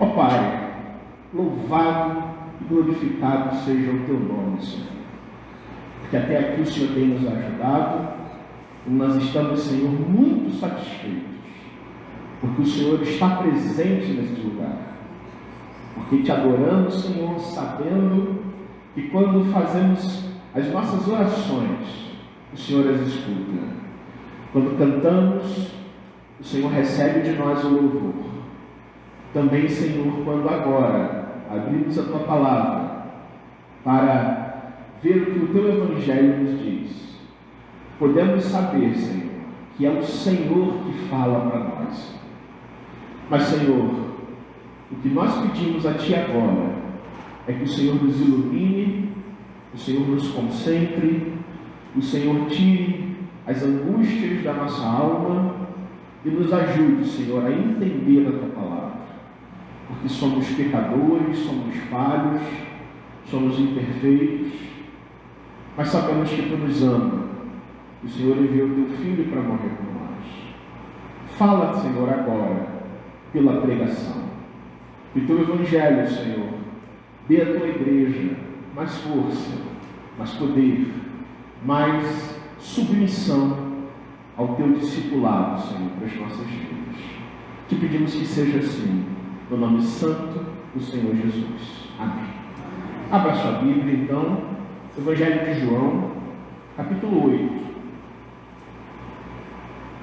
Ó Pai, louvado e glorificado seja o Teu nome, Senhor. Porque até aqui o Senhor tem nos ajudado e nós estamos, Senhor, muito satisfeitos. Porque o Senhor está presente neste lugar. Porque Te adoramos, Senhor, sabendo que quando fazemos as nossas orações, o Senhor as escuta. Quando cantamos, o Senhor recebe de nós o louvor. Também, Senhor, quando agora abrimos a Tua palavra para ver o que o Teu Evangelho nos diz, podemos saber, Senhor, que é o Senhor que fala para nós. Mas, Senhor, o que nós pedimos a Ti agora é que o Senhor nos ilumine, o Senhor nos concentre, o Senhor tire as angústias da nossa alma e nos ajude, Senhor, a entender a Tua palavra. Porque somos pecadores, somos falhos, somos imperfeitos, mas sabemos que Tu nos ama. O Senhor enviou o Teu Filho para morrer por nós. Fala, Senhor, agora, pela pregação. E o Teu Evangelho, Senhor, dê à Tua igreja mais força, mais poder, mais submissão ao Teu discipulado, Senhor, para as nossas vidas. Te pedimos que seja assim, no nome santo do Senhor Jesus. Amém. Abra sua Bíblia, então, Evangelho de João, capítulo 8.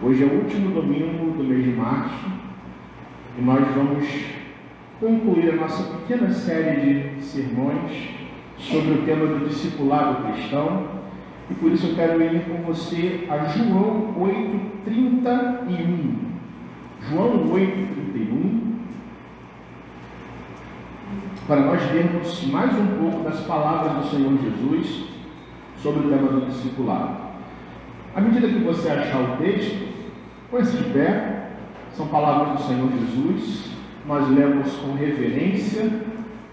Hoje é o último domingo do mês de março e nós vamos concluir a nossa pequena série de sermões sobre o tema do discipulado cristão, e por isso eu quero ir com você a João 8:31. João 8:31, para nós vermos mais um pouco das palavras do Senhor Jesus sobre o tema do discipulado. À medida que você achar o texto, põe-se de pé. São palavras do Senhor Jesus. Nós lemos com reverência,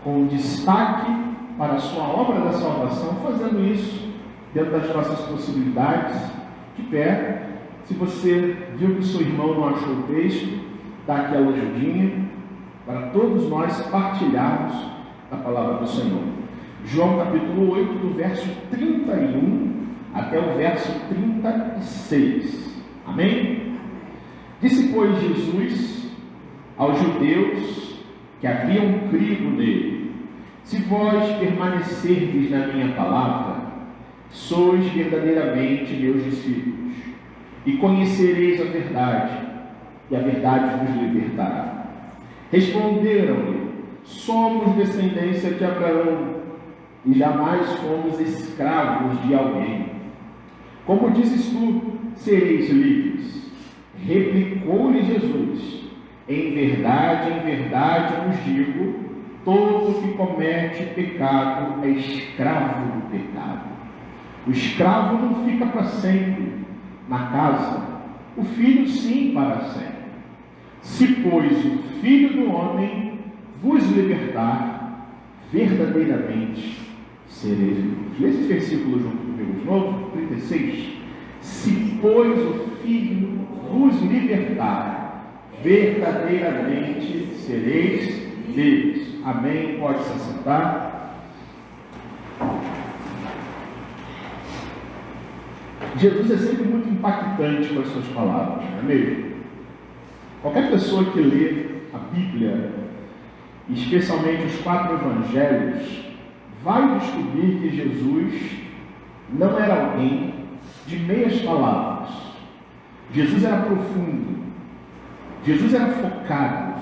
com destaque para a sua obra da salvação, fazendo isso dentro das nossas possibilidades, de pé. Se você viu que o seu irmão não achou o texto, dá aquela ajudinha, para todos nós partilharmos a palavra do Senhor. João capítulo 8, do verso 31 até o verso 36. Amém? Disse, pois, Jesus aos judeus que haviam crido nele: se vós permanecerdes na minha palavra, sois verdadeiramente meus discípulos, e conhecereis a verdade, e a verdade vos libertará. Responderam-lhe: somos descendência de Abraão, e jamais fomos escravos de alguém. Como dizes tu, sereis livres? Replicou-lhe Jesus: em verdade vos digo, todo que comete pecado é escravo do pecado. O escravo não fica para sempre na casa, o filho sim para sempre. Se, pois, o Filho do Homem vos libertar, verdadeiramente sereis livres. Lê esse versículo junto comigo de novo, 36. Se, pois, o Filho vos libertar, verdadeiramente sereis livres. Amém? Pode se sentar. Jesus é sempre muito impactante com as suas palavras, não é mesmo? Qualquer pessoa que lê a Bíblia, especialmente os 4 evangelhos, vai descobrir que Jesus não era alguém de meias palavras. Jesus era profundo. Jesus era focado.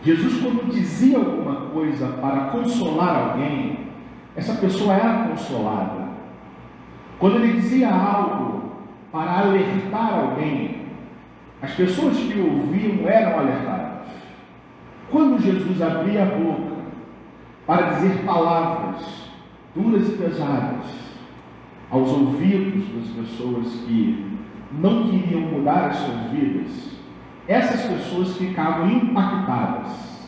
Jesus, quando dizia alguma coisa para consolar alguém, essa pessoa era consolada. Quando ele dizia algo para alertar alguém, as pessoas que o ouviam eram alertadas. Quando Jesus abria a boca para dizer palavras duras e pesadas aos ouvidos das pessoas que não queriam mudar as suas vidas, essas pessoas ficavam impactadas,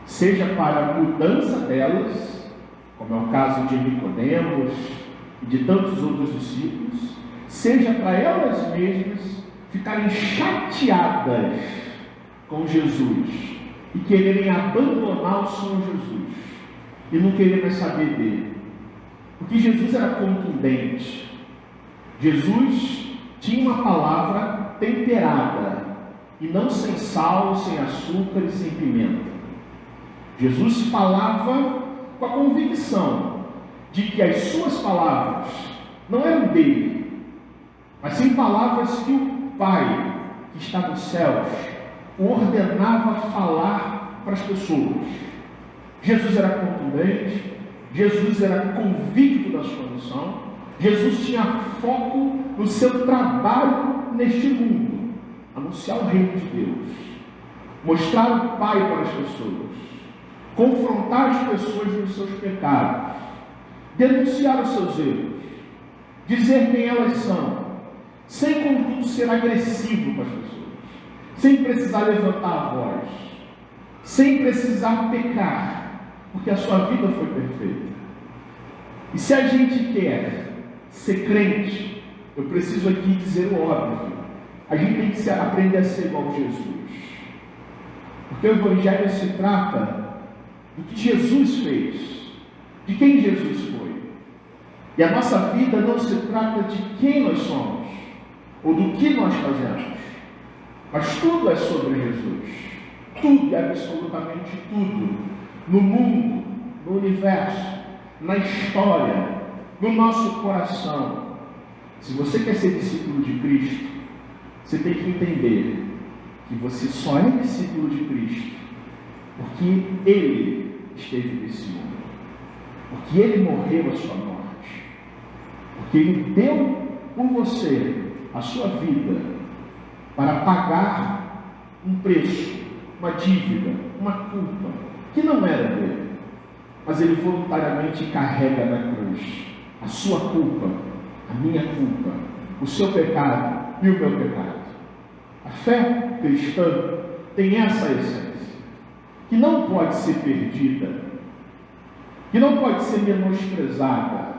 seja para a mudança delas, como é o caso de Nicodemos e de tantos outros discípulos, seja para elas mesmas ficarem chateadas com Jesus, e quererem abandonar o Senhor Jesus e não querer mais saber dele. Porque Jesus era contundente. Jesus tinha uma palavra temperada e não sem sal, sem açúcar e sem pimenta. Jesus falava com a convicção de que as suas palavras não eram dele, mas sim palavras que o Pai, que está nos céus, o ordenava falar para as pessoas. Jesus era contundente, Jesus era convicto da sua missão, Jesus tinha foco no seu trabalho neste mundo, anunciar o reino de Deus, mostrar o Pai para as pessoas, confrontar as pessoas nos seus pecados, denunciar os seus erros, dizer quem elas são, sem contudo ser agressivo com as pessoas, sem precisar levantar a voz, sem precisar pecar, porque a sua vida foi perfeita. E se a gente quer ser crente, eu preciso aqui dizer o óbvio: a gente tem que aprender a ser igual a Jesus, porque o Evangelho se trata do que Jesus fez, de quem Jesus foi. E a nossa vida não se trata de quem nós somos, ou do que nós fazemos, mas tudo é sobre Jesus. Tudo e absolutamente tudo, no mundo, no universo, na história, no nosso coração. Se você quer ser discípulo de Cristo, você tem que entender que você só é discípulo de Cristo porque Ele esteve nesse mundo, porque Ele morreu a sua morte, porque Ele deu por você a sua vida para pagar um preço, uma dívida, uma culpa que não era dele, mas Ele voluntariamente carrega na cruz a sua culpa, a minha culpa, o seu pecado e o meu pecado. A fé cristã tem essa essência, que não pode ser perdida, que não pode ser menosprezada,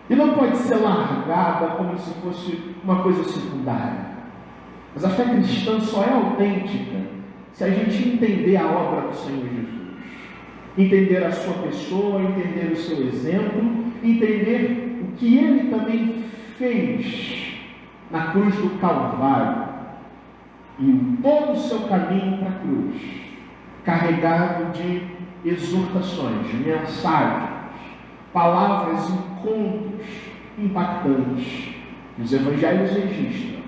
e não pode ser largada como se fosse uma coisa secundária. Mas a fé cristã só é autêntica se a gente entender a obra do Senhor Jesus, entender a sua pessoa, entender o seu exemplo, entender o que Ele também fez na cruz do Calvário e todo o seu caminho para a cruz, carregado de exortações, de mensagens, palavras e contos impactantes que os evangelhos registram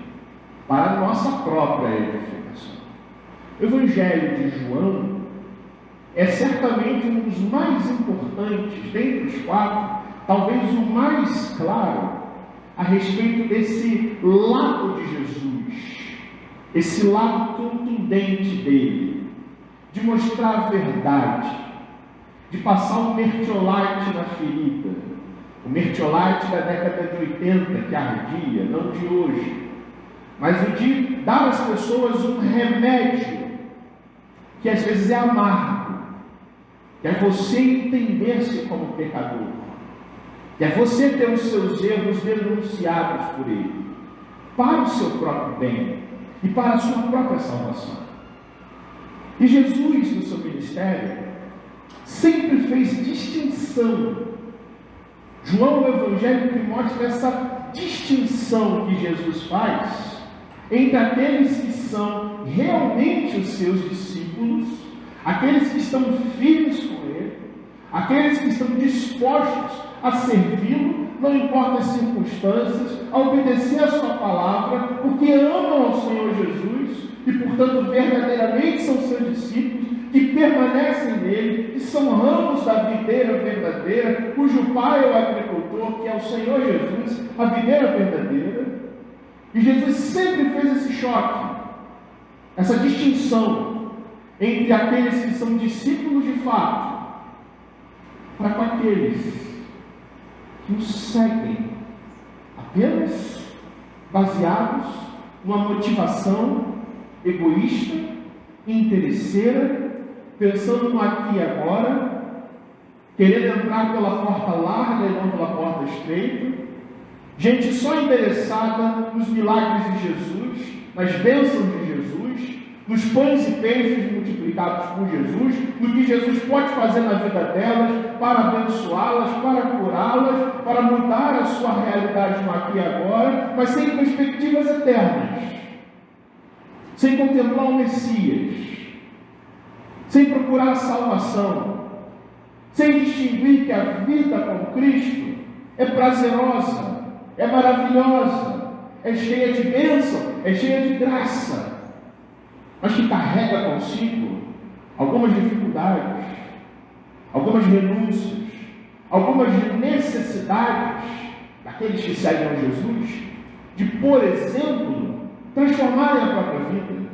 para a nossa própria edificação. O Evangelho de João é certamente um dos mais importantes, dentre os quatro, talvez o mais claro, a respeito desse lado de Jesus, esse lado contundente dele, de mostrar a verdade, de passar um mertiolate na ferida, o mertiolate da década de 80 que ardia, não de hoje, mas o de dar às pessoas um remédio que às vezes é amargo, que é você entender-se como pecador, que é você ter os seus erros denunciados por Ele, para o seu próprio bem e para a sua própria salvação. E Jesus, no seu ministério, sempre fez distinção. João é o evangelho que mostra essa distinção que Jesus faz entre aqueles que são realmente os seus discípulos, aqueles que estão firmes com Ele, aqueles que estão dispostos a servi-lo, não importa as circunstâncias, a obedecer a sua palavra, porque amam ao Senhor Jesus e, portanto, verdadeiramente são seus discípulos, que permanecem nele, que são ramos da videira verdadeira, cujo pai é o agricultor, que é o Senhor Jesus, a videira verdadeira. E Jesus sempre fez esse choque, essa distinção entre aqueles que são discípulos de fato, para com aqueles que o seguem apenas baseados numa motivação egoísta, interesseira, pensando no aqui e agora, querendo entrar pela porta larga e não pela porta estreita, gente só interessada nos milagres de Jesus, nas bênçãos de Jesus, nos pães e peixes multiplicados por Jesus, no que Jesus pode fazer na vida delas, para abençoá-las, para curá-las, para mudar a sua realidade no aqui e agora, mas sem perspectivas eternas, sem contemplar o Messias, sem procurar a salvação, sem distinguir que a vida com Cristo é prazerosa, é maravilhosa, é cheia de bênção, é cheia de graça, mas que carrega consigo algumas dificuldades, algumas renúncias, algumas necessidades daqueles que seguem a Jesus, de, por exemplo, transformarem a própria vida,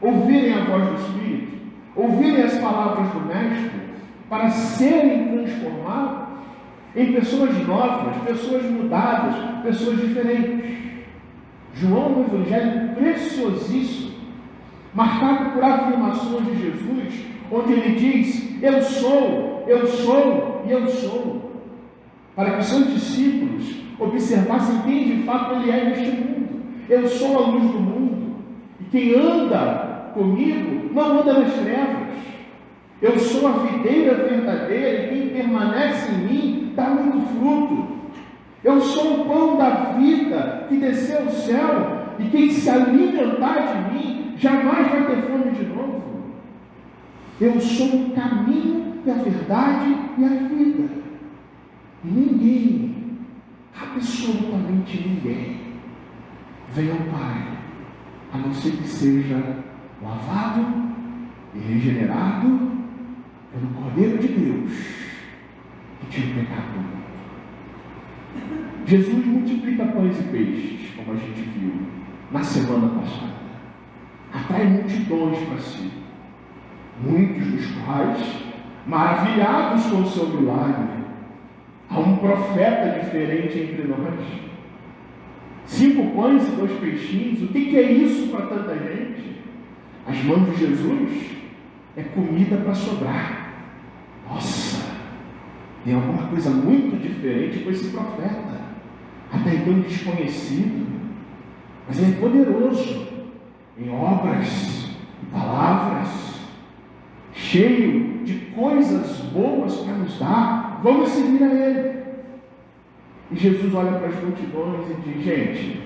ouvirem a voz do Espírito, ouvirem as palavras do Mestre, para serem transformados em pessoas novas, pessoas mudadas, pessoas diferentes. João é um evangelho preciosíssimo, marcado por afirmações de Jesus, onde ele diz: eu sou e eu sou, para que seus discípulos observassem quem de fato ele é neste mundo. Eu sou a luz do mundo, e quem anda comigo não anda nas trevas. Eu sou a videira verdadeira, e quem permanece em mim dá muito fruto. Eu sou o pão da vida que desceu do céu, e quem se alimentar de mim jamais vai ter fome de novo. Eu sou o caminho e a verdade e a vida. E ninguém, absolutamente ninguém, vem ao Pai, a não ser que seja lavado e regenerado pelo Cordeiro de Deus, que tira o pecado do mundo. Jesus multiplica pães e peixes, como a gente viu na semana passada. Atrai multidões para si, muitos dos quais, maravilhados com o seu milagre. Há um profeta diferente entre nós. 5 pães e 2 peixinhos, o que é isso para tanta gente? As mãos de Jesus é comida para sobrar. Nossa, tem alguma coisa muito diferente com esse profeta, até então desconhecido, mas ele é poderoso em obras e palavras, cheio de coisas boas para nos dar. Vamos seguir a ele. E Jesus olha para as multidões e diz: gente,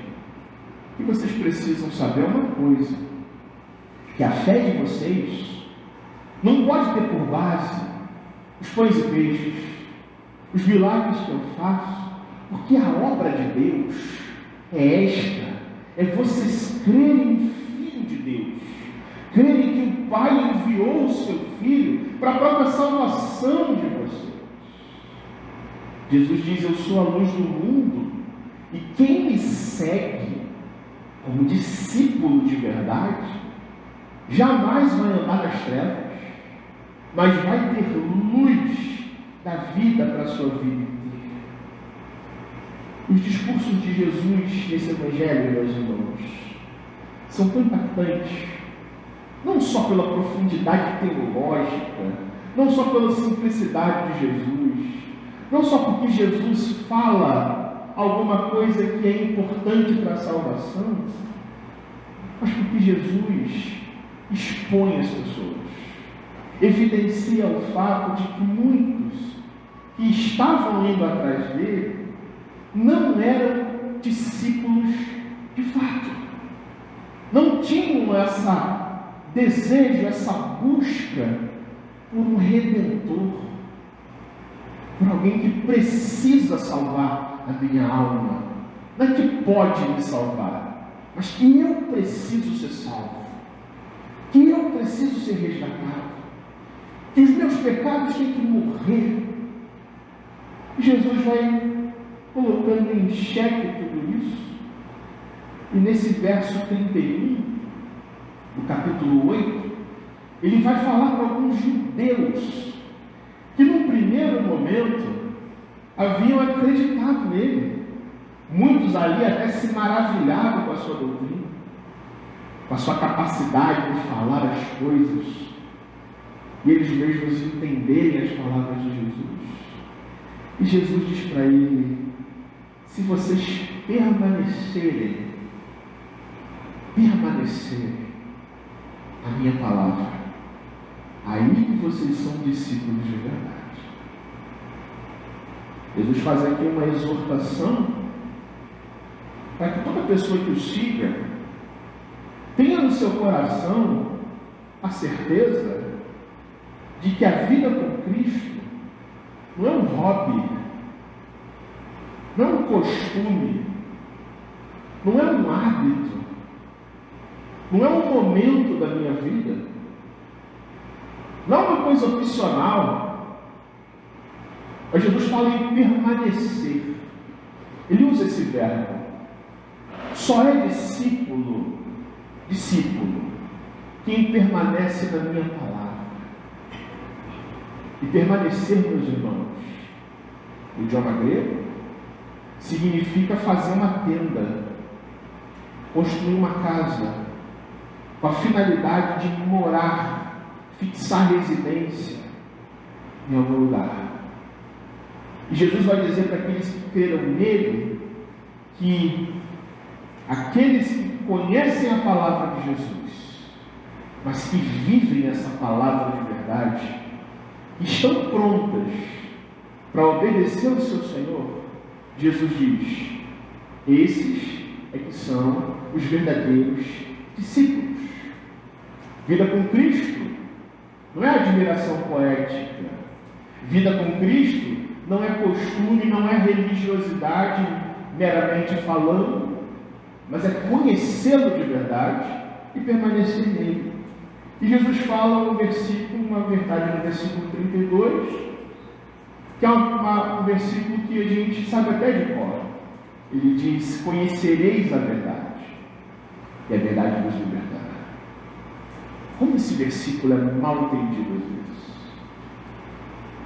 o que vocês precisam saber é uma coisa, que a fé de vocês não pode ter por base os pães e peixes, os milagres que eu faço, porque a obra de Deus é esta: é vocês crerem no Filho de Deus, crerem que o Pai enviou o seu Filho para a própria salvação de vocês. Jesus diz: eu sou a luz do mundo, e quem me segue como discípulo de verdade jamais vai andar nas trevas, mas vai ter luz da vida para a sua vida inteira. Os discursos de Jesus nesse Evangelho, meus irmãos, são tão impactantes, não só pela profundidade teológica, não só pela simplicidade de Jesus, não só porque Jesus fala alguma coisa que é importante para a salvação, mas porque Jesus expõe as pessoas, evidencia o fato de que muitos que estavam indo atrás dele não eram discípulos de fato, não tinham esse desejo, essa busca por um redentor, por alguém que precisa salvar a minha alma, não é que pode me salvar, mas que eu preciso ser salvo, que eu preciso ser resgatado, que os meus pecados têm que morrer. Jesus vai colocando em xeque tudo isso, e nesse verso 31 do capítulo 8, ele vai falar para alguns judeus que no primeiro momento haviam acreditado nele. Muitos ali até se maravilhavam com a sua doutrina, com a sua capacidade de falar as coisas, e eles mesmos entenderem as palavras de Jesus. E Jesus diz para ele: se vocês permanecerem, a minha palavra, aí que vocês são discípulos de verdade. Jesus faz aqui uma exortação para que toda pessoa que o siga tenha no seu coração a certeza de que a vida com Cristo não é um hobby, não é um costume, não é um hábito, não é um momento da minha vida, não é uma coisa opcional. Mas Jesus fala em permanecer. Ele usa esse verbo. Só é discípulo quem permanece na minha palavra. E permanecer, meus irmãos, no idioma grego, significa fazer uma tenda, construir uma casa, com a finalidade de morar, fixar residência em algum lugar. E Jesus vai dizer para aqueles que creram nele, que aqueles que conhecem a palavra de Jesus, mas que vivem essa palavra de verdade, estão prontas para obedecer ao seu Senhor. Jesus diz: esses é que são os verdadeiros discípulos. Vida com Cristo não é admiração poética. Vida com Cristo não é costume, não é religiosidade meramente falando, mas é conhecê-lo de verdade e permanecer nele. E Jesus fala um versículo, uma verdade no versículo 32, que é um versículo que a gente sabe até de cor. Ele diz: conhecereis a verdade, e a verdade vos libertará. Como esse versículo é mal entendido às vezes.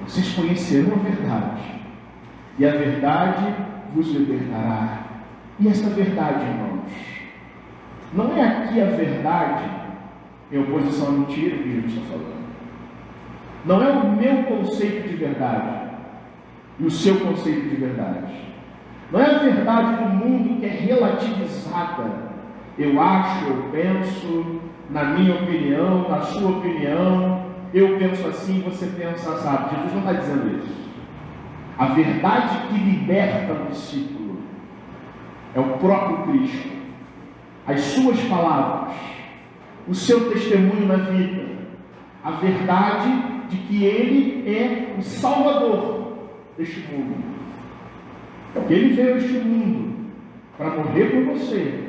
Vocês conhecerão a verdade, e a verdade vos libertará. E essa verdade, irmãos, não é aqui a verdade em oposição à mentira que Jesus está falando. Não é o meu conceito de verdade e o seu conceito de verdade. Não é a verdade do mundo que é relativizada. Eu acho, eu penso, na minha opinião, na sua opinião, eu penso assim, você pensa assim. Jesus não está dizendo isso. A verdade que liberta o discípulo é o próprio Cristo, as suas palavras, o seu testemunho na vida, a verdade de que Ele é o Salvador deste mundo, que Ele veio a este mundo para morrer por você,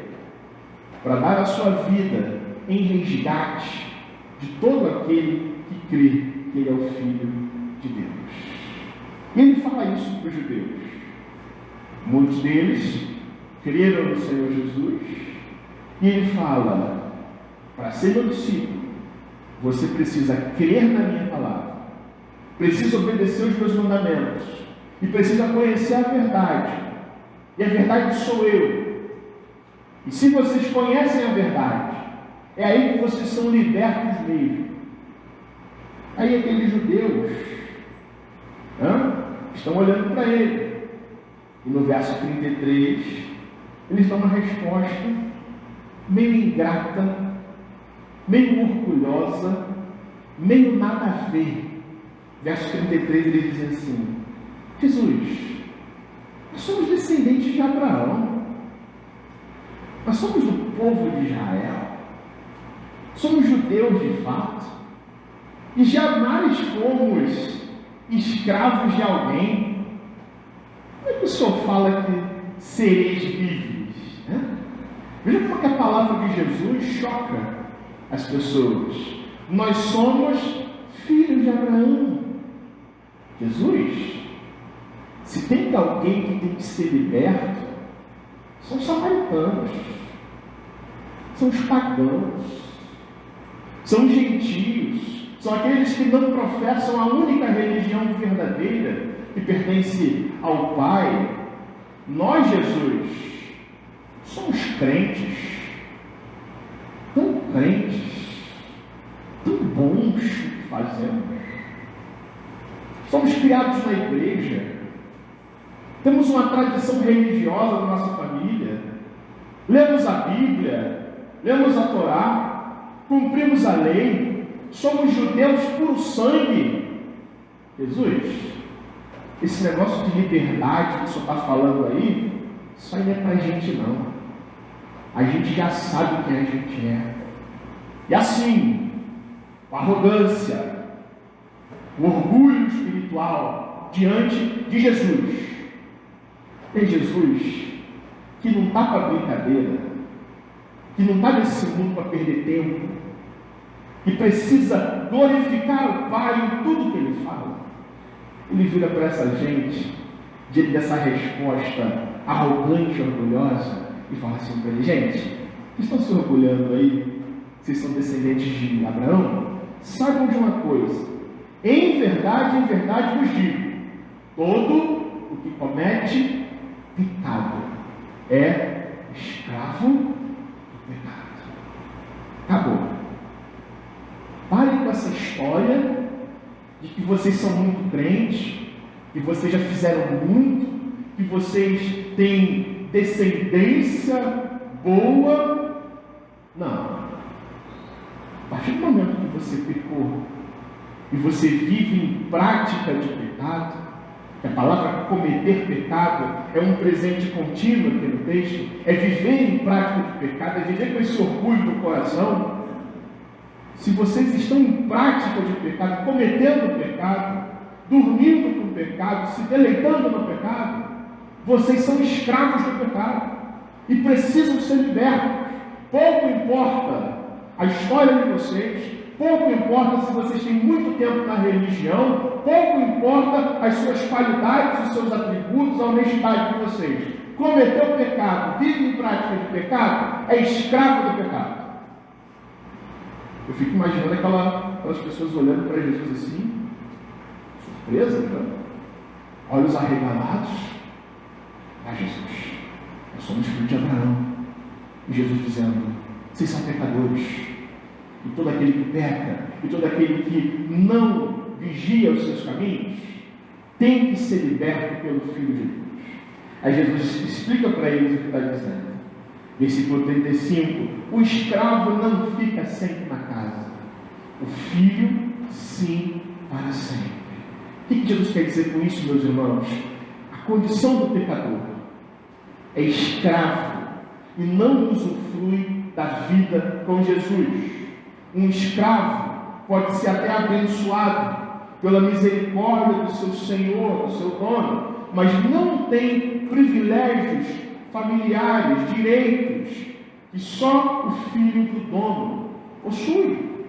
para dar a sua vida em resgate de todo aquele que crê que Ele é o Filho de Deus. E Ele fala isso para os judeus. Muitos deles creram no Senhor Jesus, e Ele fala: para ser meu discípulo, você precisa crer na minha palavra, precisa obedecer os meus mandamentos, e precisa conhecer a verdade, e a verdade sou eu. E se vocês conhecem a verdade, é aí que vocês são libertos mesmo. Aí aqueles judeus estão olhando para Ele, e no verso 33 eles dão uma resposta meio ingrata, meio orgulhosa, meio nada a ver. Verso 33 ele diz assim: Jesus, nós somos descendentes de Abraão, nós somos do povo de Israel, somos judeus de fato, e jamais fomos escravos de alguém. Como é que o Senhor fala que sereis livres? Veja como que a palavra de Jesus choca as pessoas. Nós somos filhos de Abraão. Jesus, se tem alguém que tem que ser liberto, são os samaritanos, são os pagãos, são os gentios, são aqueles que não professam a única religião verdadeira que pertence ao Pai. Nós, Jesus, somos crentes, tão bons que fazemos. Somos criados na igreja, temos uma tradição religiosa na nossa família, lemos a Bíblia, lemos a Torá, cumprimos a lei, somos judeus por sangue. Jesus, esse negócio de liberdade que o senhor está falando aí, isso aí não é para a gente não. A gente já sabe quem a gente é. E assim, com arrogância, o orgulho espiritual diante de Jesus. Tem Jesus que não está para brincadeira, que não está nesse mundo para perder tempo, que precisa glorificar o Pai em tudo que Ele fala. Ele vira para essa gente, diante dessa resposta arrogante e orgulhosa, e fala assim para ele: gente, vocês estão se orgulhando aí, vocês são descendentes de Abraão? Saibam de uma coisa, em verdade vos digo, todo o que comete pecado é escravo do pecado. Acabou. Parem com essa história de que vocês são muito crentes, que vocês já fizeram muito, que vocês têm descendência boa. Não. A partir do momento que você pecou e você vive em prática de pecado, que a palavra cometer pecado é um presente contínuo aqui no texto, é viver em prática de pecado, é viver com esse orgulho no coração. Se vocês estão em prática de pecado, cometendo pecado, dormindo com pecado, se deleitando no pecado, vocês são escravos do pecado e precisam ser libertos. Pouco importa a história de vocês, pouco importa se vocês têm muito tempo na religião, pouco importa as suas qualidades, os seus atributos, a honestidade de vocês. Cometeu pecado, vive em prática de pecado, é escravo do pecado. Eu fico imaginando aquelas pessoas olhando para Jesus assim, surpresa, né? Olhos arregalados. Ah, Jesus, nós somos filhos de Abraão. E Jesus dizendo: vocês são pecadores. E todo aquele que peca, e todo aquele que não vigia os seus caminhos, tem que ser liberto pelo Filho de Deus. Aí Jesus explica para eles o que está dizendo. Versículo 35: o escravo não fica sempre na casa, o filho sim para sempre. O que Jesus quer dizer com isso, meus irmãos? A condição do pecador é escravo e não usufrui da vida com Jesus. Um escravo pode ser até abençoado pela misericórdia do seu senhor, do seu dono, mas não tem privilégios familiares, direitos, que só o filho do dono possui.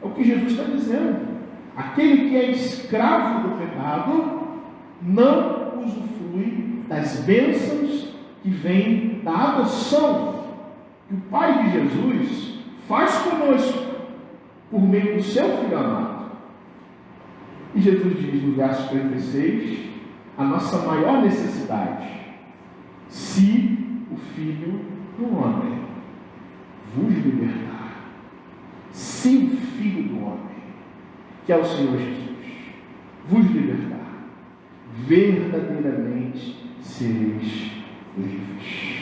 É o que Jesus está dizendo. Aquele que é escravo do pecado não usufrui das bênçãos que vêm da adoção que o Pai de Jesus faz conosco por meio do seu Filho amado. E Jesus diz no verso 36 a nossa maior necessidade: se o Filho do Homem vos libertar, se o Filho do Homem, que é o Senhor Jesus, vos libertar, verdadeiramente sereis livres.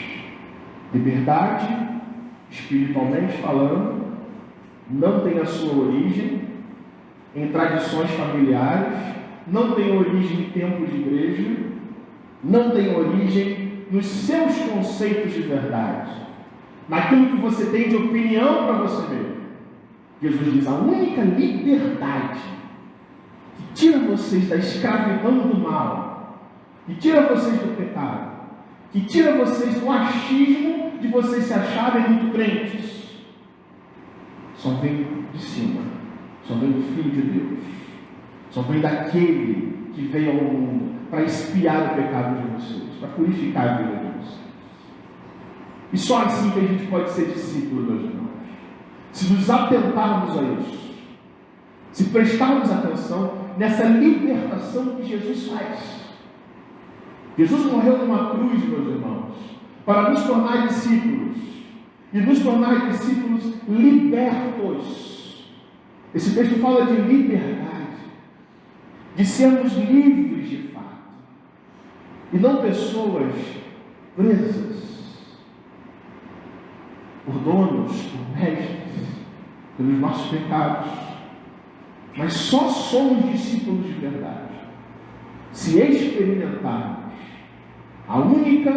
Liberdade, espiritualmente falando, não tem a sua origem em tradições familiares, não tem origem em templos de igreja, não tem origem nos seus conceitos de verdade, naquilo que você tem de opinião para você mesmo. Jesus diz: a única liberdade que tira vocês da escravidão do mal, que tira vocês do pecado, que tira vocês do achismo de vocês se acharem muito crentes, só vem de cima, só vem do Filho de Deus, só vem daquele que veio ao mundo para expiar o pecado de vocês, para purificar a vida de vocês. E só assim que a gente pode ser discípulo, meus irmãos. Se nos atentarmos a isso, se prestarmos atenção nessa libertação que Jesus faz. Jesus morreu numa cruz, meus irmãos, para nos tornar discípulos, e nos tornar discípulos libertos. Esse texto fala de liberdade, de sermos livres de fato, e não pessoas presas por donos, por mestres, pelos nossos pecados, mas só somos discípulos de verdade se experimentarmos a única,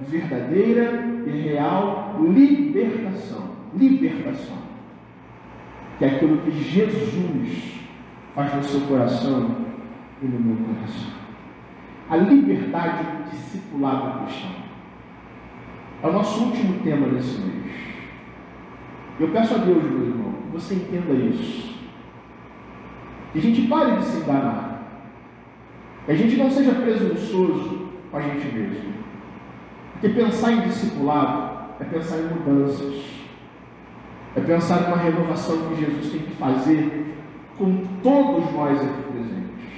verdadeira e real libertação, que é aquilo que Jesus faz no seu coração e no meu coração. A liberdade do discipulado cristão é o nosso último tema desse mês. Eu peço a Deus, meu irmão, que você entenda isso, que a gente pare de se enganar, que a gente não seja presunçoso com a gente mesmo, porque pensar em discipulado é pensar em mudanças, é pensar em uma renovação que Jesus tem que fazer com todos nós aqui presentes,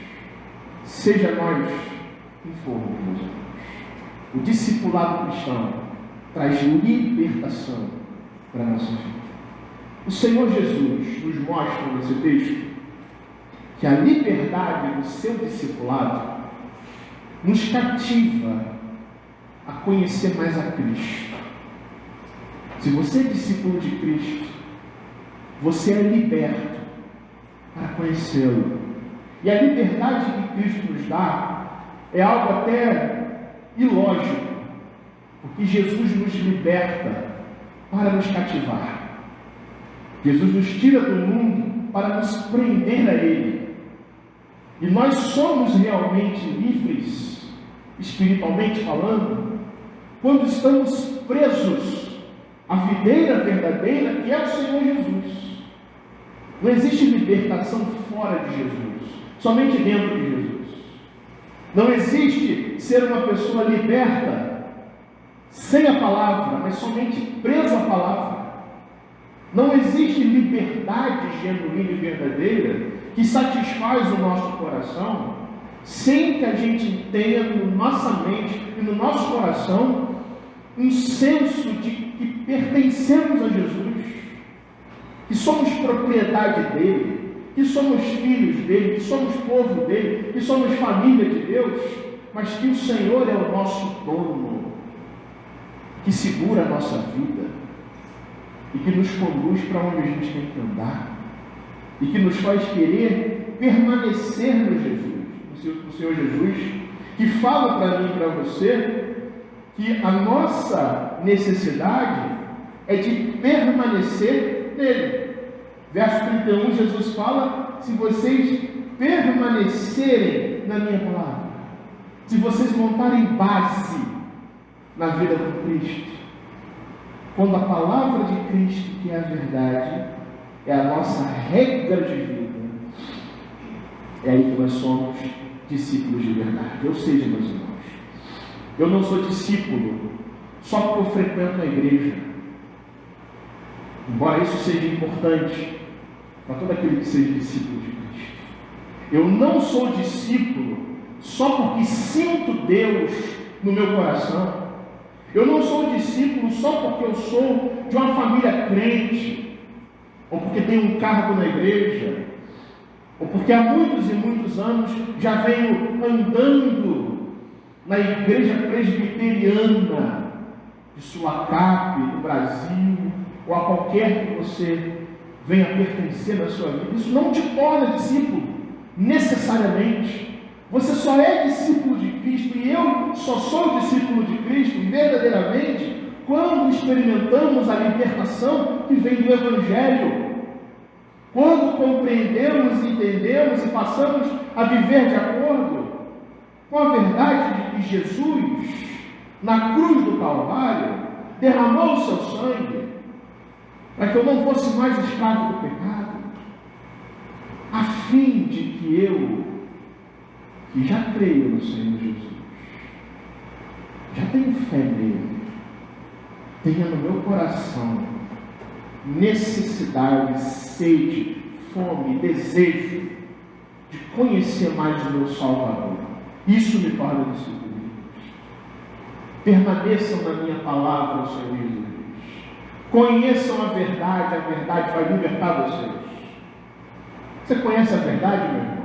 seja nós quem formos, meus irmãos. O discipulado cristão traz libertação para a nossa vida. O Senhor Jesus nos mostra nesse texto que a liberdade do seu discipulado nos cativa a conhecer mais a Cristo. Se você é discípulo de Cristo, você é liberto para conhecê-lo. E a liberdade que Cristo nos dá é algo até ilógico, porque Jesus nos liberta para nos cativar. Jesus nos tira do mundo para nos prender a Ele. E nós somos realmente livres, espiritualmente falando, quando estamos presos à videira verdadeira, que é o Senhor Jesus. Não existe libertação fora de Jesus, somente dentro de Jesus. Não existe ser uma pessoa liberta sem a palavra, mas somente preso à palavra. Não existe liberdade genuína e verdadeira que satisfaz o nosso coração sem que a gente tenha na nossa mente e no nosso coração um senso de que pertencemos a Jesus, que somos propriedade dele, que somos filhos dele, que somos povo dele, que somos família de Deus, mas que o Senhor é o nosso dono, que segura a nossa vida e que nos conduz para onde a gente tem que andar e que nos faz querer permanecer no Jesus, no Senhor Jesus, que fala para mim e para você que a nossa necessidade é de permanecer nele. Verso 31, Jesus fala: se vocês permanecerem na minha palavra, se vocês montarem base na vida com Cristo, quando a palavra de Cristo, que é a verdade, é a nossa regra de vida, é aí que nós somos discípulos de verdade. Ou seja, meus irmãos, eu não sou discípulo só porque eu frequento a igreja, embora isso seja importante para todo aquele que seja discípulo de Cristo. Eu não sou discípulo só porque sinto Deus no meu coração. Eu não sou discípulo só porque eu sou de uma família crente, ou porque tenho um cargo na igreja, ou porque há muitos e muitos anos já venho andando na igreja presbiteriana de Suacape, do Brasil, ou a qualquer que você venha pertencer na sua vida. Isso não te torna discípulo, necessariamente. Você só é discípulo de Cristo, e eu só sou discípulo de Cristo verdadeiramente quando experimentamos a libertação que vem do Evangelho, quando compreendemos, entendemos e passamos a viver de acordo com a verdade de que Jesus, na cruz do Calvário, derramou o seu sangue para que eu não fosse mais escravo do pecado, a fim de que eu, que já creio no Senhor Jesus, já tenho fé nele, tenha no meu coração necessidade, sede, fome, desejo de conhecer mais o meu Salvador. Isso me torna discípulo de Deus. Permaneçam na minha palavra, Senhor Jesus. Conheçam a verdade vai libertar vocês. Você conhece a verdade, meu irmão?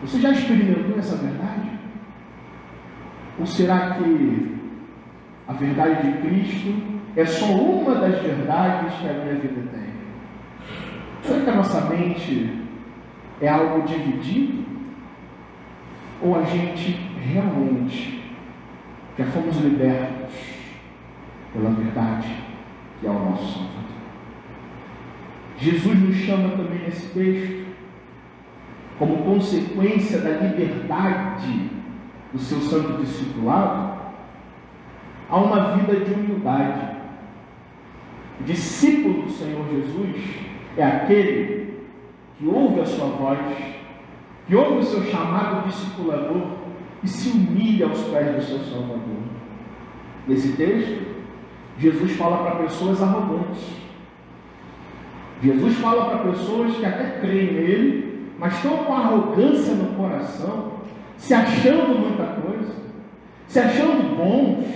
Você já experimentou essa verdade? Ou será que a verdade de Cristo é só uma das verdades que a minha vida tem. Será que a nossa mente é algo dividido? Ou a gente realmente já fomos libertos pela verdade que é o nosso Salvador? Jesus nos chama também nesse texto, como consequência da liberdade do seu santo discipulado, a uma vida de humildade. O discípulo do Senhor Jesus é aquele que ouve a sua voz, que ouve o seu chamado discipulador e se humilha aos pés do seu Salvador. Nesse texto, Jesus fala para pessoas arrogantes. Jesus fala para pessoas que até creem nele, mas estão com arrogância no coração, se achando muita coisa, se achando bons,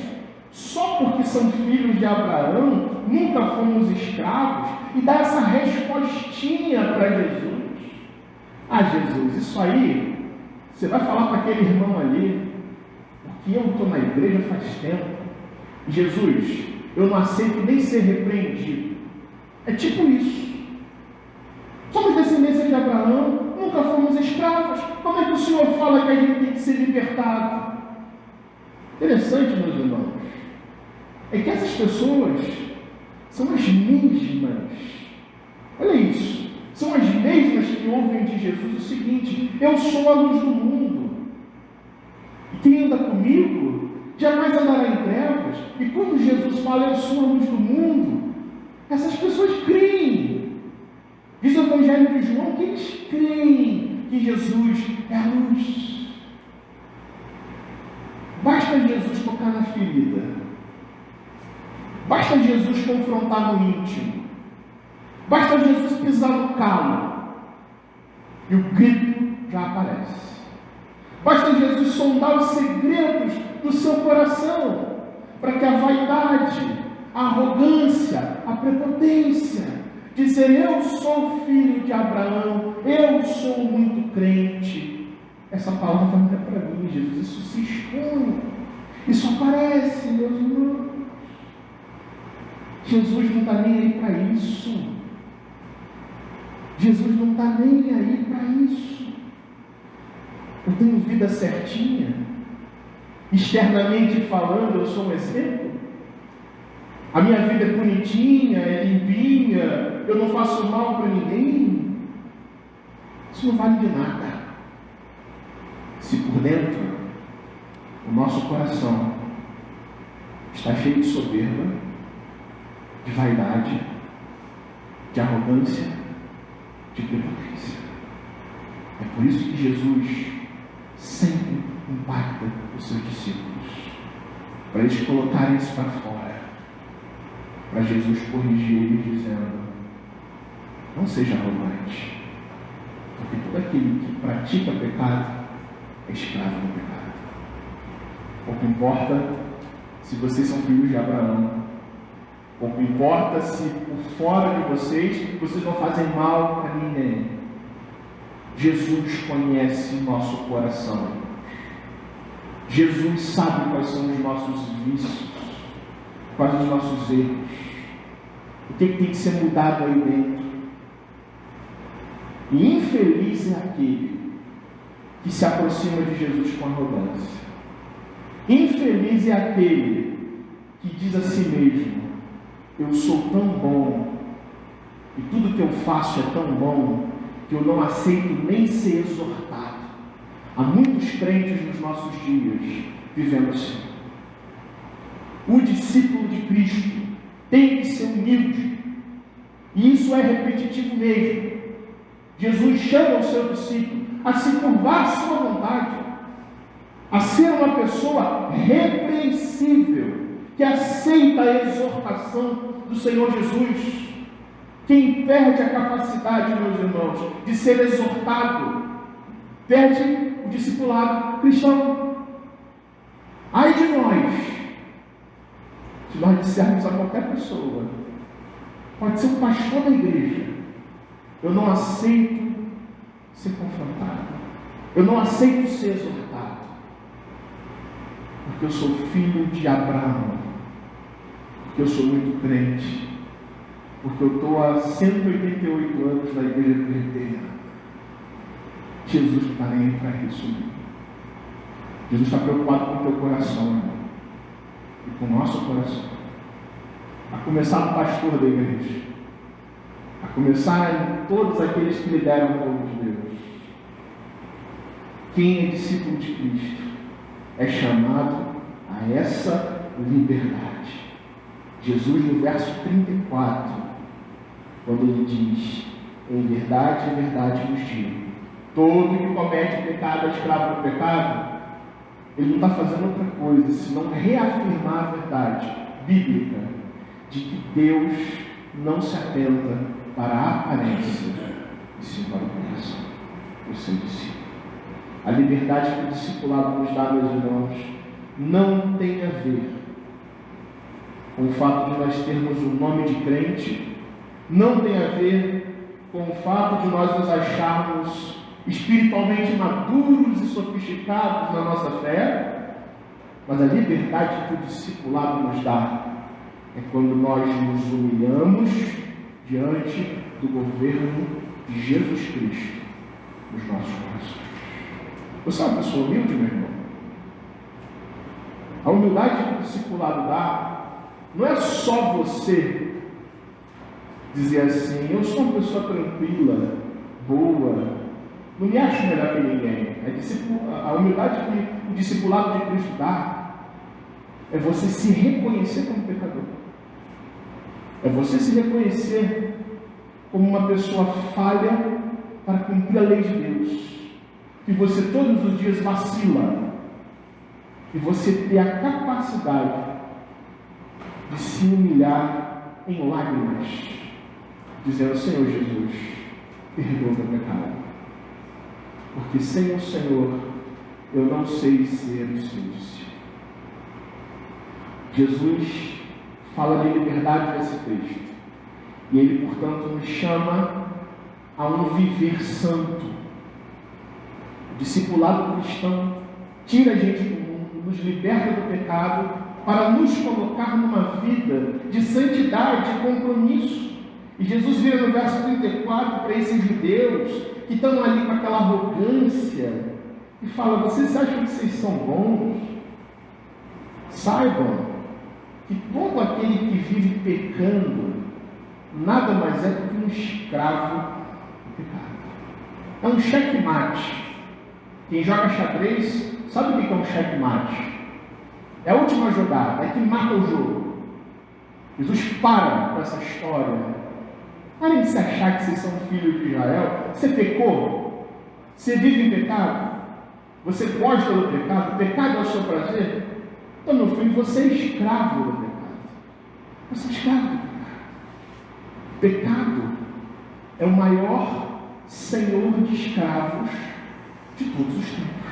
só porque são filhos de Abraão, nunca fomos escravos, e dá essa respostinha para Jesus. Ah, Jesus, isso aí, você vai falar para aquele irmão ali, porque eu estou na igreja faz tempo. Jesus, eu não aceito nem ser repreendido. É tipo isso. Somos descendência de Abraão, nunca fomos escravos. Como é que o Senhor fala que a gente tem que ser libertado? Interessante, meus irmãos, é que essas pessoas são as mesmas. Olha isso. São as mesmas que ouvem de Jesus o seguinte: eu sou a luz do mundo. E quem anda comigo jamais andará em trevas. E quando Jesus fala eu sou a luz do mundo, essas pessoas creem. Diz o Evangelho de João que eles creem que Jesus é a luz. Basta Jesus tocar na ferida. Basta Jesus confrontar no íntimo. Basta Jesus pisar no calo. E o grito já aparece. Basta Jesus sondar os segredos do seu coração, para que a vaidade, a arrogância, a prepotência, dizer eu sou filho de Abraão, eu sou muito crente, essa palavra não é para mim, Jesus. Isso se expõe, isso aparece, meus irmãos. Jesus não está nem aí para isso. Jesus não está nem aí para isso. Eu tenho vida certinha, externamente falando, eu sou um exemplo. A minha vida é bonitinha, é limpinha, eu não faço mal para ninguém. Isso não vale de nada se por dentro o nosso coração está cheio de soberba, de vaidade, de arrogância, de prepotência. É por isso que Jesus sempre impacta os seus discípulos, para eles colocarem isso para fora, para Jesus corrigir eles dizendo: não seja arrogante, porque todo aquele que pratica pecado é escravo do pecado. Pouco importa se vocês são filhos de Abraão, pouco importa se por fora de vocês não fazem mal a ninguém. Jesus conhece o nosso coração. Jesus sabe quais são os nossos vícios, quais os nossos erros, o que tem que ser mudado aí dentro. E infeliz é aquele que se aproxima de Jesus com arrogância. Infeliz é aquele que diz a si mesmo: eu sou tão bom, e tudo que eu faço é tão bom, que eu não aceito nem ser exortado. Há muitos crentes nos nossos dias vivendo assim. O discípulo de Cristo tem que ser humilde, e isso é repetitivo mesmo. Jesus chama o seu discípulo a se curvar à sua vontade, a ser uma pessoa repreensível, que aceita a exortação do Senhor Jesus. Quem perde a capacidade, meus irmãos, de ser exortado, perde o discipulado cristão. Ai de nós, se nós dissermos a qualquer pessoa, pode ser um pastor da igreja: eu não aceito ser confrontado, eu não aceito ser exortado, porque eu sou filho de Abraão, porque eu sou muito crente, porque eu estou há 188 anos na igreja presbiteriana. Jesus não está nem aí para resumir. Jesus está preocupado com o teu coração, irmão, e com o nosso coração. A começar no pastor da igreja, a começar em todos aqueles que lideram o povo de Deus. Quem é discípulo de Cristo é chamado a essa liberdade. Jesus, no verso 34, quando ele diz: em verdade vos digo, todo que comete pecado é escravo do pecado, ele não está fazendo outra coisa senão reafirmar a verdade bíblica de que Deus não se atenta para a aparência, e sim para o coração do seu discípulo. A liberdade que o discipulado nos dá, meus irmãos, não tem a ver com o fato de nós termos o nome de crente, não tem a ver com o fato de nós nos acharmos espiritualmente maduros e sofisticados na nossa fé, mas a liberdade que o discipulado nos dá é quando nós nos humilhamos diante do governo de Jesus Cristo nos nossos corações. Você é uma pessoa humilde, meu irmão? A humildade que o discipulado dá não é só você dizer assim: eu sou uma pessoa tranquila, boa, não me acho melhor que ninguém. A humildade que o discipulado de Cristo dá é você se reconhecer como pecador. É você se reconhecer como uma pessoa falha para cumprir a lei de Deus. Que você todos os dias vacila. E você ter a capacidade de se humilhar em lágrimas, dizendo: Senhor Jesus, perdoa o meu pecado. Porque sem o Senhor eu não sei ser o seu discípulo. Jesus fala de liberdade nesse texto. E ele, portanto, nos chama a um viver santo. O discipulado cristão tira a gente do mundo, nos liberta do pecado, para nos colocar numa vida de santidade e compromisso. E Jesus vira no verso 34 para esses judeus que estão ali com aquela arrogância e fala: vocês acham que vocês são bons? Saibam que todo aquele que vive pecando nada mais é do que um escravo do pecado. É um checkmate. Quem joga xadrez sabe o que é um checkmate? É a última jogada, é que mata o jogo. Jesus para com essa história. Parem de se achar que vocês são filhos de Israel. Você pecou? Você vive em pecado? Você gosta do pecado? O pecado é o seu prazer? Então, meu filho, você é escravo do pecado. Você é escravo do pecado. O pecado é o maior senhor de escravos de todos os tempos.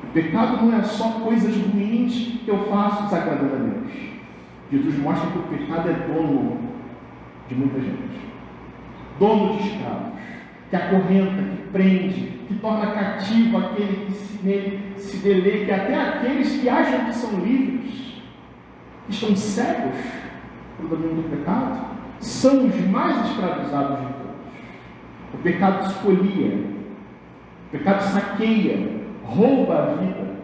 O pecado não é só coisas ruins que eu faço desagradando a Deus. Jesus mostra que o pecado é dono de muita gente. Dono de escravos, que acorrenta, que prende, que torna cativo aquele que nele se deleita, até aqueles que acham que são livres, que estão cegos pelo domínio do pecado, são os mais escravizados de todos. O pecado espolia, o pecado saqueia, rouba a vida,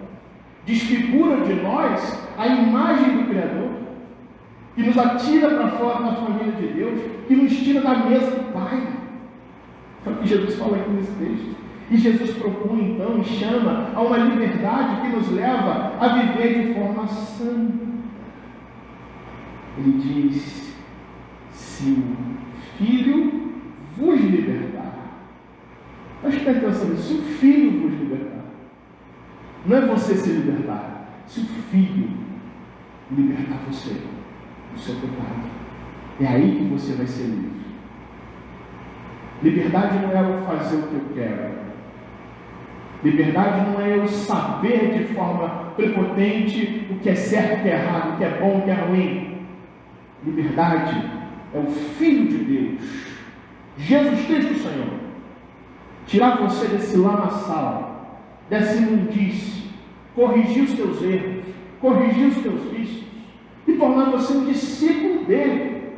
desfigura de nós a imagem do Criador, que nos atira para fora da família de Deus, que nos tira da mesa do Pai. É o que Jesus fala aqui nesse texto. E Jesus propõe então e chama a uma liberdade que nos leva a viver de forma sã. Ele diz: se o Filho vos libertar. Preste atenção nisso. Se o Filho vos libertar, não é você se libertar. Se o Filho libertar você do seu pecado, é aí que você vai ser livre. Liberdade não é eu fazer o que eu quero. Liberdade não é eu saber de forma prepotente o que é certo, o que é errado, o que é bom, o que é ruim. Liberdade é o Filho de Deus, Jesus Cristo, Senhor, tirar você desse lamaçal, dessa imundície, corrigir os teus erros, corrigir os teus vícios, e tornar você um discípulo dele.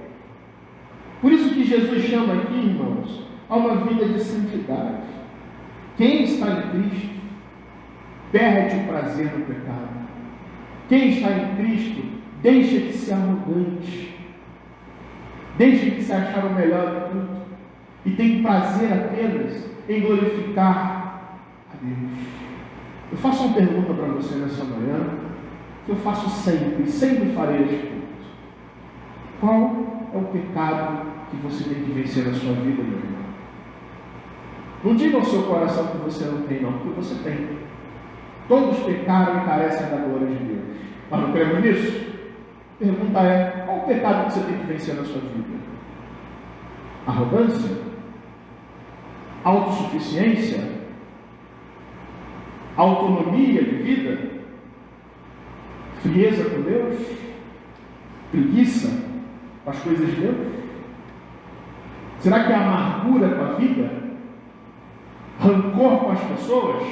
Por isso que Jesus chama aqui, irmãos, a uma vida de santidade. Quem está em Cristo perde o prazer no pecado. Quem está em Cristo deixa de ser arrogante, deixa de se achar o melhor de tudo e tem prazer apenas em glorificar a Deus. Eu faço uma pergunta para você nessa manhã, que eu faço sempre farei este ponto. Qual é o pecado que você tem que vencer na sua vida, meu irmão? Não diga ao seu coração que você não tem, não, porque você tem. Todos pecaram e carecem da glória de Deus. Mas não cremos nisso? A pergunta é, qual o pecado que você tem que vencer na sua vida? Arrogância? Autossuficiência? Autonomia de vida? Frieza com Deus? Preguiça com as coisas de Deus? Será que é amargura com a vida? Rancor com as pessoas?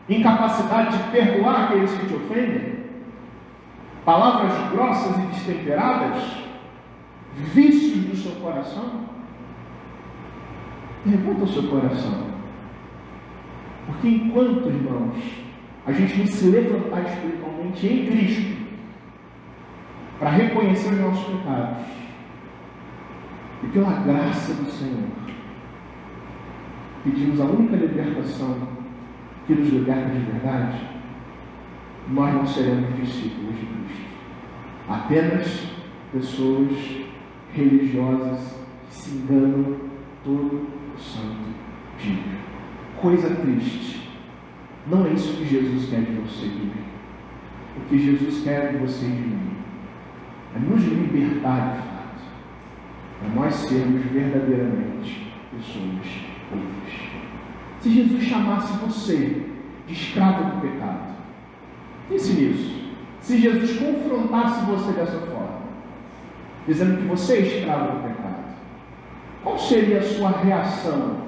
Incapacidade de perdoar aqueles que te ofendem? Palavras grossas e destemperadas? Vícios do seu coração? Pergunta ao seu coração. Porque enquanto, irmãos, a gente não se levantar espiritualmente em Cristo para reconhecer os nossos pecados e pela graça do Senhor pedimos a única libertação que nos liberta de verdade, nós não seremos discípulos de Cristo. Apenas pessoas religiosas que se enganam todo o santo dia. Coisa triste. Não é isso que Jesus quer de você e de mim. O que Jesus quer de você e de mim é nos libertar de fato, para nós sermos verdadeiramente pessoas livres. Se Jesus chamasse você de escravo do pecado, pense nisso. Se Jesus confrontasse você dessa forma, dizendo que você é escravo do pecado, qual seria a sua reação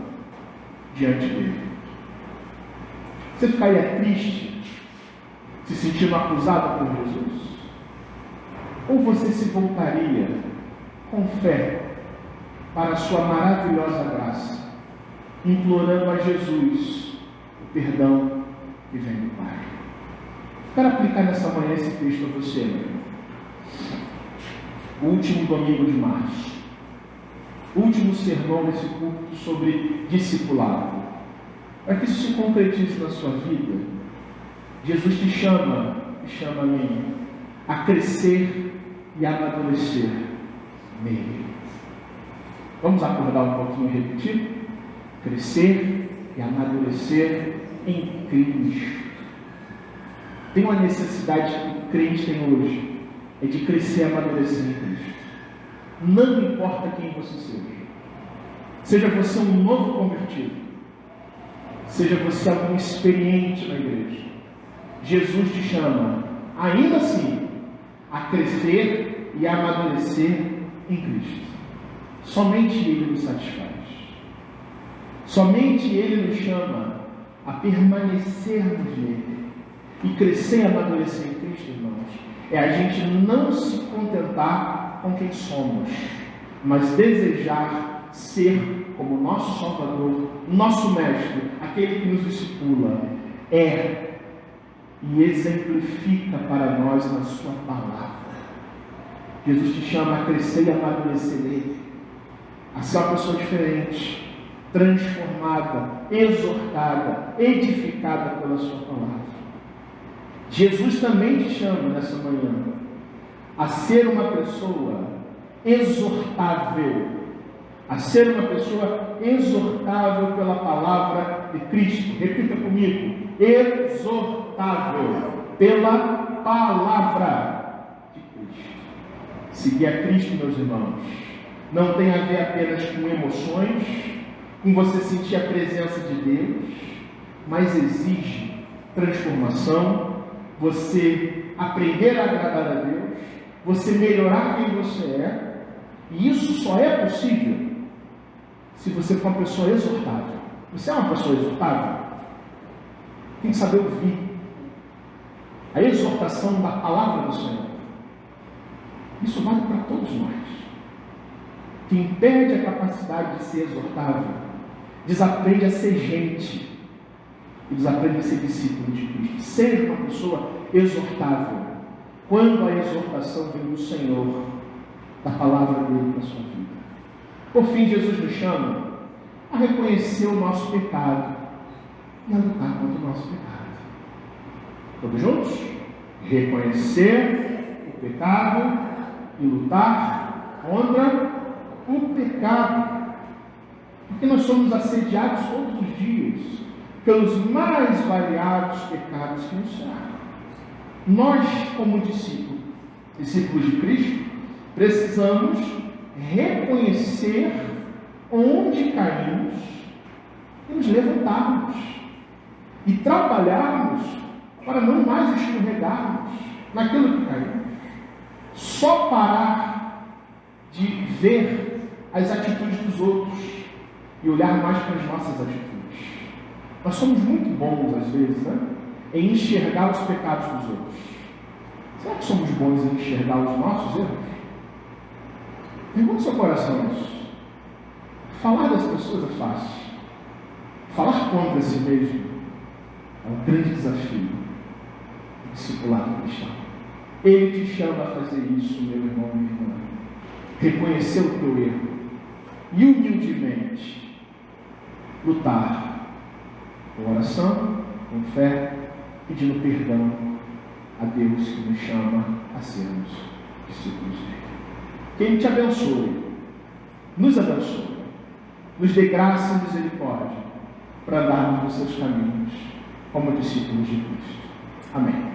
diante dele? Você ficaria triste, se sentindo acusado por Jesus? Ou você se voltaria com fé para a sua maravilhosa graça, implorando a Jesus o perdão que vem do Pai? Quero aplicar nessa manhã esse texto a você, meu irmão. O último domingo de março, o último sermão desse culto sobre discipulado. Para que isso se concretize na sua vida, Jesus te chama a mim, a crescer e amadurecer nele. Vamos acordar um pouquinho e repetir? Crescer e amadurecer em Cristo. Tem uma necessidade que o crente tem hoje, é de crescer e amadurecer em Cristo. Não importa quem você seja. Seja você um novo convertido, seja você algum experiente na igreja, Jesus te chama, ainda assim, a crescer e a amadurecer em Cristo. Somente Ele nos satisfaz. Somente Ele nos chama a permanecermos nele. E crescer e amadurecer em Cristo, irmãos, é a gente não se contentar com quem somos, mas desejar ser como nosso Salvador, nosso Mestre, aquele que nos discipula, é e exemplifica para nós na sua palavra. Jesus te chama a crescer e amadurecer nele, a ser uma pessoa diferente, transformada, exortada, edificada pela sua palavra. Jesus também te chama nessa manhã a ser uma pessoa exortável, a ser uma pessoa exortável pela palavra de Cristo. Repita comigo: exortável pela palavra de Cristo. Seguir a Cristo, meus irmãos, não tem a ver apenas com emoções, com você sentir a presença de Deus, mas exige transformação, você aprender a agradar a Deus, você melhorar quem você é, e isso só é possível se você for uma pessoa exortável. Você é uma pessoa exortável? Tem que saber ouvir a exortação da palavra do Senhor. Isso vale para todos nós. Quem perde a capacidade de ser exortável, desaprende a ser gente e desaprende a ser discípulo de Cristo. Seja uma pessoa exortável, quando a exortação vem do Senhor, da palavra dele para a sua vida. Por fim, Jesus nos chama a reconhecer o nosso pecado e a lutar contra o nosso pecado. Todos juntos? Reconhecer o pecado e lutar contra o pecado. Porque nós somos assediados todos os dias pelos mais variados pecados que nos cercam. Nós, como discípulos de Cristo, precisamos reconhecer onde caímos e nos levantarmos e trabalharmos para não mais escorregarmos naquilo que caímos. Só parar de ver as atitudes dos outros e olhar mais para as nossas atitudes. Nós somos muito bons, às vezes, em enxergar os pecados dos outros. Será que somos bons em enxergar os nossos erros? Pergunta seu coração isso. Falar das pessoas é fácil. Falar contra si mesmo é um grande desafio do discipulado cristão. Ele te chama a fazer isso, meu irmão e minha irmã. Reconhecer o teu erro e humildemente lutar com oração, com fé, pedindo perdão a Deus que nos chama a sermos discípulos dele. Que Ele te abençoe, nos abençoe, nos dê graça e misericórdia para andarmos nos seus caminhos como discípulos de Cristo. Amém.